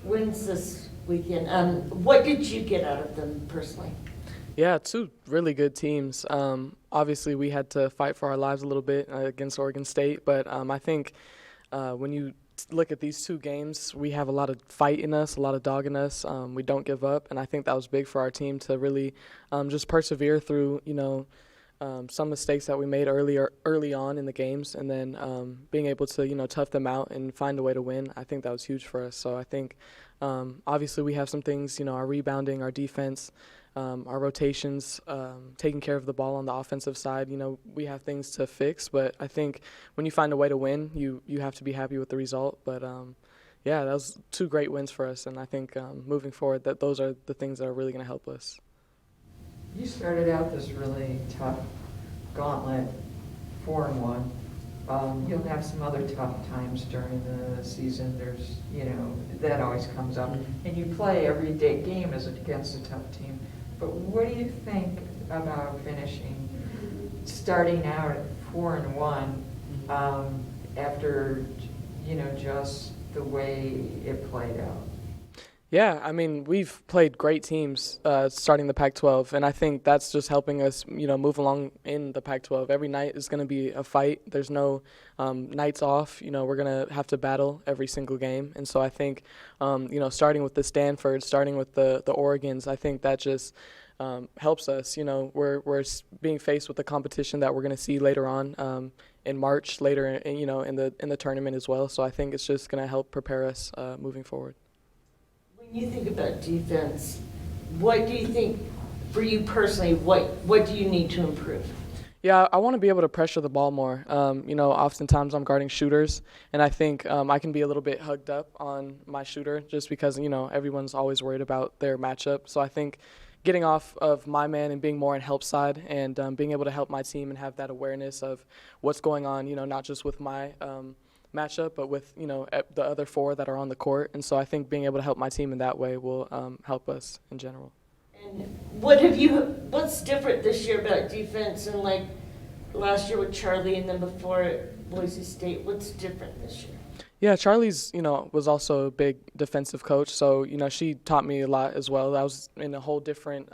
wins this weekend. What did you get out of them personally? Yeah, two really good teams. Obviously, we had to fight for our lives a little bit against Oregon State, but I think when you look at these two games, we have a lot of fight in us, a lot of dog in us. We don't give up, and I think that was big for our team to really just persevere through, some mistakes that we made early on in the games, and then being able to, tough them out and find a way to win. I think that was huge for us. So I think obviously we have some things, our rebounding, our defense. Our rotations, taking care of the ball on the offensive side, we have things to fix. But I think when you find a way to win, you have to be happy with the result. But yeah, that was two great wins for us, and I think moving forward, that those are the things that are really going to help us. You started out this really tough gauntlet, 4-1. You'll have some other tough times during the season. There's, that always comes up. Mm-hmm. And you play every day game as against a tough team. But what do you think about starting out at 4-1 after, just the way it played out? Yeah, I mean, we've played great teams starting the Pac-12, and I think that's just helping us, move along in the Pac-12. Every night is going to be a fight. There's no nights off. We're going to have to battle every single game. And so I think, starting with the Stanford, starting with the Oregons, I think that just helps us. We're being faced with the competition that we're going to see later on in March, later, in the tournament as well. So I think it's just going to help prepare us moving forward. When you think about defense, what do you think, for you personally, what do you need to improve? Yeah, I want to be able to pressure the ball more. Oftentimes I'm guarding shooters, and I think I can be a little bit hugged up on my shooter just because, everyone's always worried about their matchup. So I think getting off of my man and being more in help side and being able to help my team and have that awareness of what's going on, not just with my matchup, but with the other four that are on the court. And so I think being able to help my team in that way will help us in general. And what's different this year about defense and like last year with Charlie and then before at Boise State? What's different this year? Yeah, Charlie's, was also a big defensive coach, so, she taught me a lot as well. I was in a whole different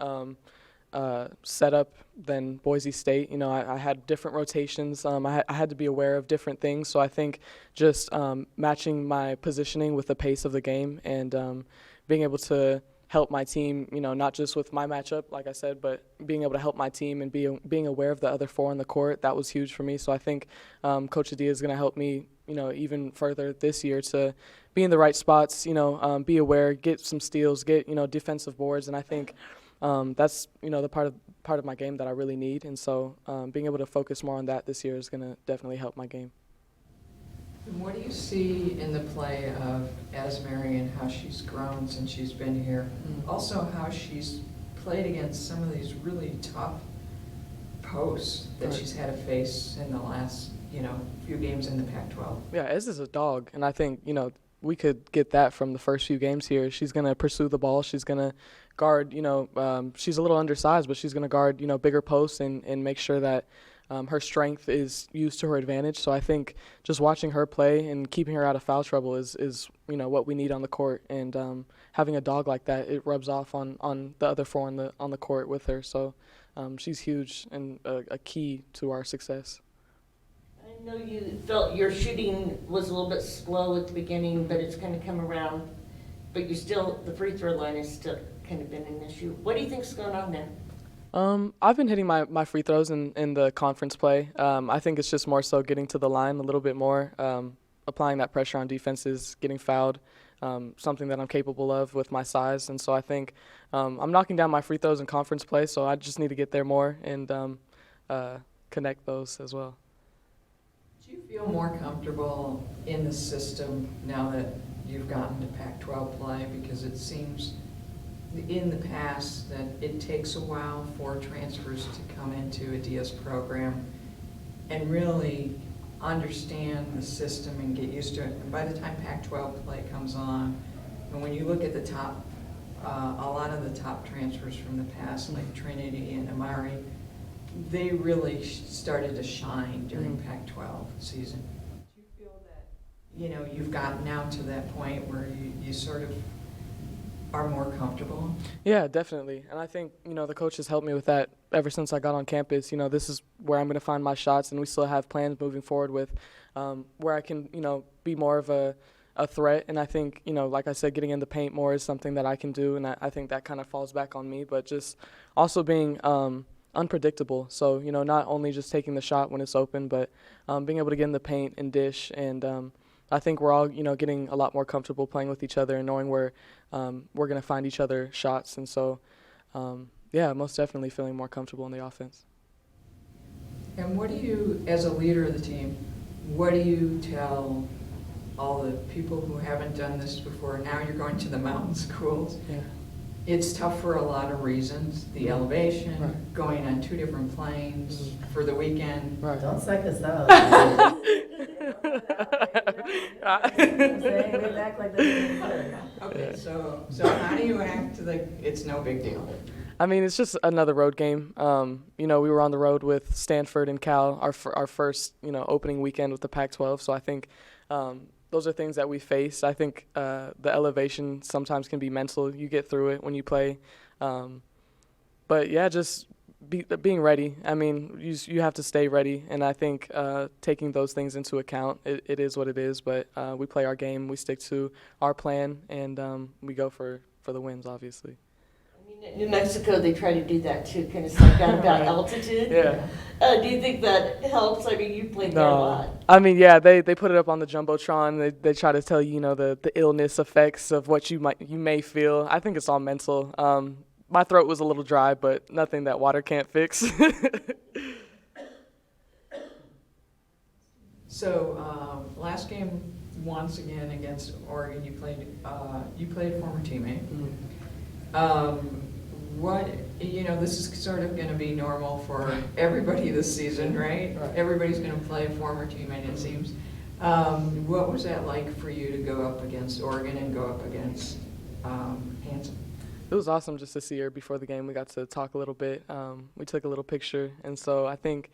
setup than Boise State. I had different rotations. I had to be aware of different things. So I think just matching my positioning with the pace of the game and being able to help my team, not just with my matchup, like I said, but being able to help my team and being aware of the other four on the court, that was huge for me. So I think Coach Adia is going to help me, even further this year to be in the right spots, be aware, get some steals, get, defensive boards. And I think that's the part of my game that I really need, and so being able to focus more on that this year is going to definitely help my game. And what do you see in the play of Asmary and how she's grown since she's been here? Also, how she's played against some of these really tough posts that she's had to face in the last few games in the Pac-12. Yeah, Ez is a dog, and I think we could get that from the first few games here. She's going to pursue the ball. She's going to guard, she's a little undersized, but she's going to guard, bigger posts and make sure that her strength is used to her advantage. So I think just watching her play and keeping her out of foul trouble is what we need on the court. And having a dog like that, it rubs off on the other four on the court with her. So she's huge and a key to our success. I know you felt your shooting was a little bit slow at the beginning, but it's kind of come around. But the free throw line is still kind of been an issue. What do you think's going on there? I've been hitting my free throws in the conference play. I think it's just more so getting to the line a little bit more, applying that pressure on defenses, getting fouled, something that I'm capable of with my size. And so I think I'm knocking down my free throws in conference play, so I just need to get there more and connect those as well. Do you feel more comfortable in the system now that you've gotten to Pac-12 play? Because it seems in the past that it takes a while for transfers to come into a DS program and really understand the system and get used to it. And by the time Pac-12 play comes on, and when you look at the top, a lot of the top transfers from the past, like Trinity and Amari, they really started to shine during Pac-12 season. Do you feel that you've gotten now to that point where you sort of are more comfortable? Yeah, definitely. And I think, the coach has helped me with that ever since I got on campus. This is where I'm going to find my shots, and we still have plans moving forward with where I can, be more of a threat. And I think, like I said, getting in the paint more is something that I can do, and I think that kind of falls back on me. But just also being unpredictable. So, not only just taking the shot when it's open, but being able to get in the paint and dish. And I think we're all, getting a lot more comfortable playing with each other and knowing where we're going to find each other shots. And so, yeah, most definitely feeling more comfortable in the offense. And what do you, as a leader of the team, what do you tell all the people who haven't done this before? Now you're going to the mountain schools. Yeah. It's tough for a lot of reasons. The elevation, Right. going on 2 different planes for the weekend. Right. Don't psych us out. I'm saying they act like they're Okay, so how do you act like it's no big deal? I mean, it's just another road game. We were on the road with Stanford and Cal, our first, opening weekend with the Pac-12. So I think those are things that we face. I think the elevation sometimes can be mental. You get through it when you play. But, yeah, just being ready. I mean, you have to stay ready. And I think taking those things into account, it is what it is. But we play our game. We stick to our plan, and we go for the wins, obviously. In New Mexico, they try to do that too, kind of slow down about altitude. Yeah. Do you think that helps? I mean, you played there a lot. I mean, yeah, they put it up on the Jumbotron. They try to tell you, the illness effects of what you may feel. I think it's all mental. My throat was a little dry, but nothing that water can't fix. So last game, once again against Oregon, you played a former teammate. This is sort of going to be normal for everybody this season, right? Everybody's going to play a former teammate, it seems. What was that like for you to go up against Oregon and go up against Hanson? It was awesome just to see her before the game. We got to talk a little bit. We took a little picture. And so I think,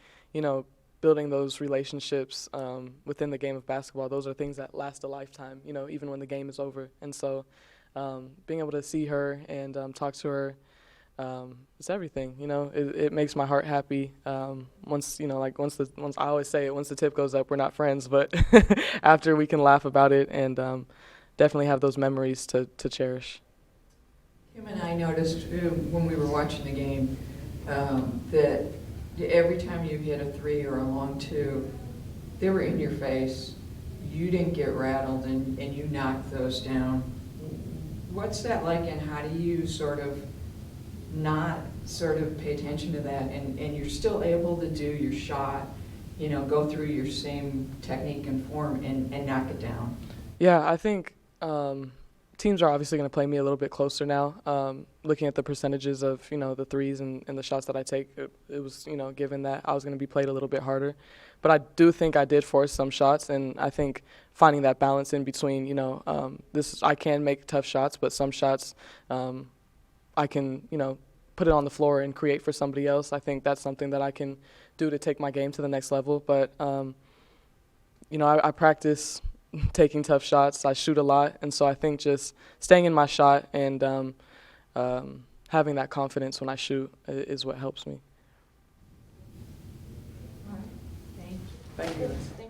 building those relationships within the game of basketball, those are things that last a lifetime, even when the game is over. And so being able to see her and talk to her, it's everything. It makes my heart happy. Once I always say it, once the tip goes up, we're not friends, but after we can laugh about it and definitely have those memories to cherish. Kim and I noticed when we were watching the game that every time you hit a 3 or a long 2, they were in your face. You didn't get rattled and you knocked those down. What's that like, and how do you sort of not sort of pay attention to that and you're still able to do your shot, go through your same technique and form and knock it down? Yeah, I think teams are obviously going to play me a little bit closer now. Looking at the percentages of, the threes and the shots that I take, it was, given that I was going to be played a little bit harder. But I do think I did force some shots, and I think finding that balance in between, I can make tough shots, but some shots I can, put it on the floor and create for somebody else. I think that's something that I can do to take my game to the next level. But, I practice taking tough shots. I shoot a lot, and so I think just staying in my shot and having that confidence when I shoot is what helps me. All right. Thank you. Thank you.